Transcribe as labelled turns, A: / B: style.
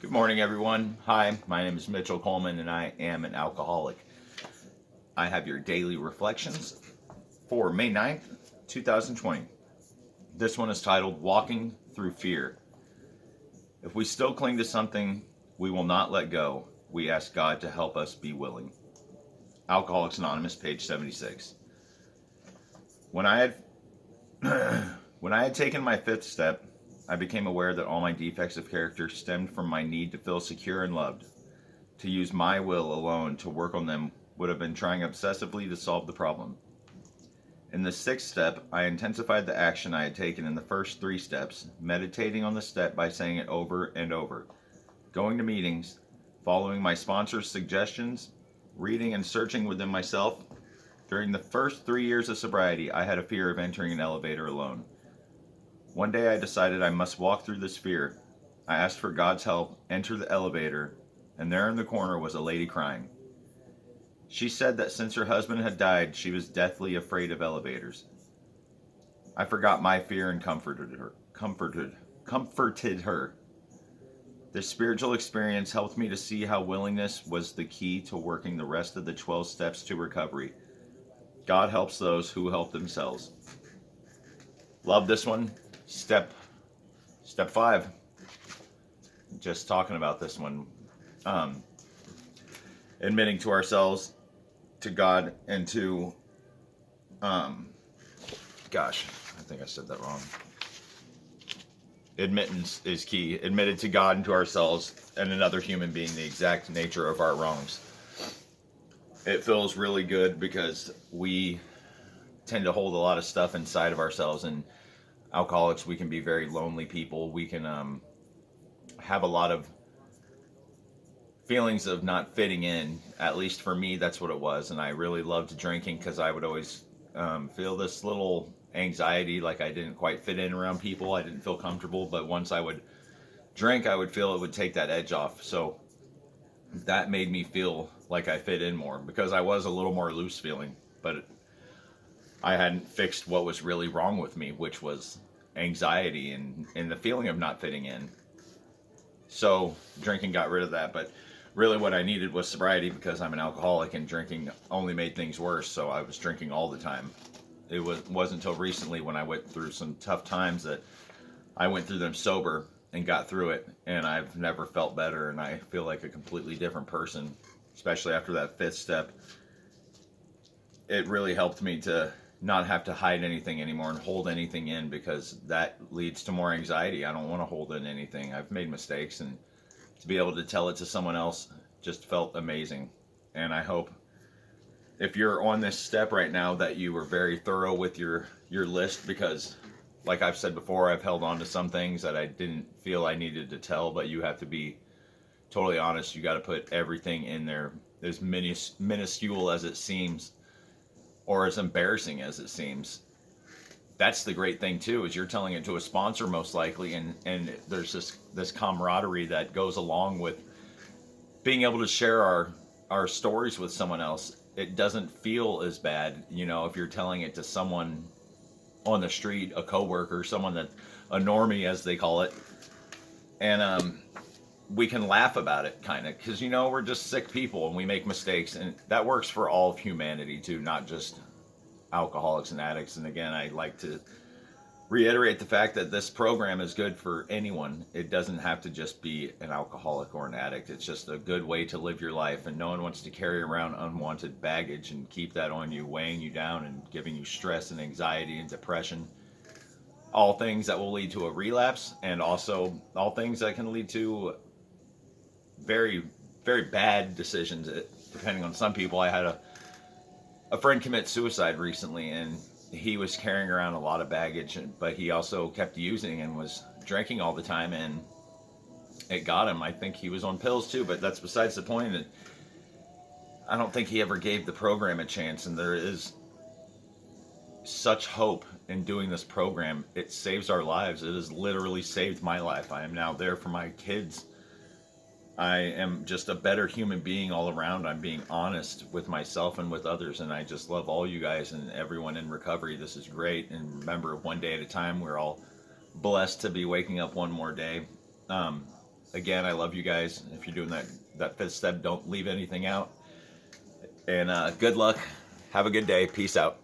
A: Good morning, everyone. Hi, my name is Mitchell Coleman, and I am an alcoholic. I have your daily reflections for May 9th, 2020. This one is titled Walking Through Fear. If we still cling to something we will not let go, we ask God to help us be willing. Alcoholics Anonymous, page 76. When I had taken my fifth step, I became aware that all my defects of character stemmed from my need to feel secure and loved. To use my will alone to work on them would have been trying obsessively to solve the problem. In the sixth step, I intensified the action I had taken in the first three steps, meditating on the step by saying it over and over, going to meetings, following my sponsor's suggestions, reading and searching within myself. During the first 3 years of sobriety, I had a fear of entering an elevator alone. One day I decided I must walk through this fear. I asked for God's help, entered the elevator, and there in the corner was a lady crying. She said that since her husband had died, she was deathly afraid of elevators. I forgot my fear and comforted her. This spiritual experience helped me to see how willingness was the key to working the rest of the 12 steps to recovery. God helps those who help themselves. Love this one. Step 5. Just talking about this one. Admitting to ourselves, to God, and to I think I said that wrong. Admittance is key. Admitted to God and to ourselves and another human being the exact nature of our wrongs. It feels really good because we tend to hold a lot of stuff inside of ourselves, and alcoholics, we can be very lonely people. We can have a lot of feelings of not fitting in. At least for me, that's what it was. And I really loved drinking because I would always feel this little anxiety, like I didn't quite fit in around people. I didn't feel comfortable. But once I would drink, I would feel it would take that edge off. So that made me feel like I fit in more because I was a little more loose feeling. But I hadn't fixed what was really wrong with me, which was anxiety and the feeling of not fitting in. So drinking got rid of that. But really what I needed was sobriety because I'm an alcoholic, and drinking only made things worse. So I was drinking all the time. It wasn't until recently when I went through some tough times that I went through them sober and got through it. And I've never felt better. And I feel like a completely different person, especially after that fifth step. It really helped me to not have to hide anything anymore and hold anything in, because that leads to more anxiety. I don't want to hold in anything. I've made mistakes, and to be able to tell it to someone else just felt amazing. And I hope if you're on this step right now that you were very thorough with your list, because like I've said before, I've held on to some things that I didn't feel I needed to tell, but you have to be totally honest. You got to put everything in there, as minuscule as it seems, or as embarrassing as it seems. That's the great thing too, is you're telling it to a sponsor most likely, and there's this camaraderie that goes along with being able to share our stories with someone else. It doesn't feel as bad, if you're telling it to someone on the street, a coworker, someone that a normie as they call it, and we can laugh about it kind of, because we're just sick people and we make mistakes, and that works for all of humanity too, not just alcoholics and addicts. And again, I like to reiterate the fact that this program is good for anyone. It doesn't have to just be an alcoholic or an addict. It's just a good way to live your life, and no one wants to carry around unwanted baggage and keep that on you, weighing you down and giving you stress and anxiety and depression. All things that will lead to a relapse, and also all things that can lead to very, very bad decisions, depending on some people. I had a friend commit suicide recently, and he was carrying around a lot of baggage, but he also kept using and was drinking all the time, and it got him. I think he was on pills too, but that's besides the point. And I don't think he ever gave the program a chance, and there is such hope in doing this program. It saves our lives. It has literally saved my life. I am now there for my kids. I am just a better human being all around. I'm being honest with myself and with others, and I just love all you guys and everyone in recovery. This is great, and remember, one day at a time. We're all blessed to be waking up one more day. Again, I love you guys. If you're doing that fifth step, don't leave anything out. And good luck. Have a good day. Peace out.